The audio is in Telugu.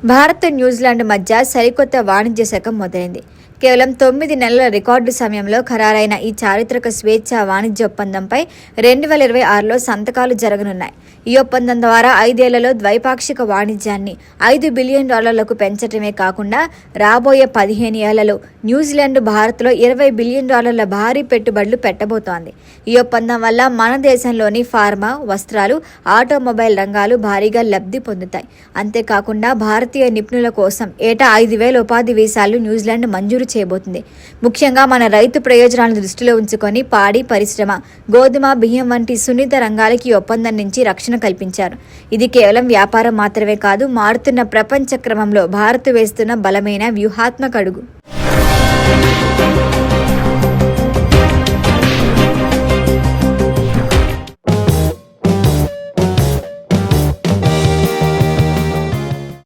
భారత్, న్యూజిలాండ్ మధ్య సరికొత్త వాణిజ్య శకం మొదలైంది. కేవలం 9 నెలల రికార్డు సమయంలో ఖరారైన ఈ చారిత్రక స్వేచ్ఛా వాణిజ్య ఒప్పందంపై 2026లో సంతకాలు జరగనున్నాయి. ఈ ఒప్పందం ద్వారా 5 ఏళ్లలో ద్వైపాక్షిక వాణిజ్యాన్ని $5 బిలియన్ పెంచడమే కాకుండా రాబోయే 15 ఏళ్లలో న్యూజిలాండ్ భారత్లో $20 బిలియన్ భారీ పెట్టుబడులు పెట్టబోతోంది. ఈ ఒప్పందం వల్ల మన దేశంలోని ఫార్మా, వస్త్రాలు, ఆటోమొబైల్ రంగాలు భారీగా లబ్ధి పొందుతాయి. అంతేకాకుండా భారతీయ నిపుణుల కోసం ఏటా 5,000 ఉపాధి వీసాలు న్యూజిలాండ్ మంజూరు చేయబోతుంది. ముఖ్యంగా మన రైతు ప్రయోజనాలను దృష్టిలో ఉంచుకొని పాడి పరిశ్రమ, గోధుమ, బియ్యం వంటి సున్నిత రంగాలకి ఒప్పందం నుంచి రక్షణ కల్పించారు. ఇది కేవలం వ్యాపారం మాత్రమే కాదు, మారుతున్న ప్రపంచ క్రమంలో భారత్ వేస్తున్న బలమైన వ్యూహాత్మక అడుగు.